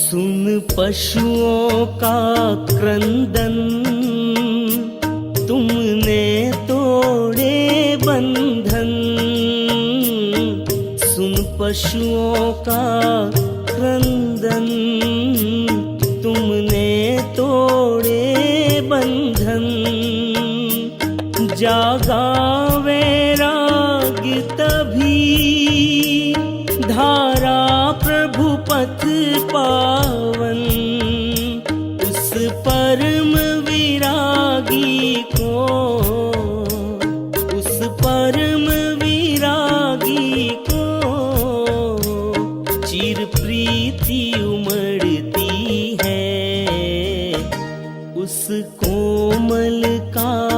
सुन पशुओं का क्रंदन, तुमने तोड़े बंधन। सुन पशुओं का क्रंदन, तुमने तोड़े बंधन। जागा वैराग तभी, धारा प्रभु पथ पावन। उस परम विरागी को, उस परम विरागी को चिर प्रीति उमड़ती है। उस कोमल का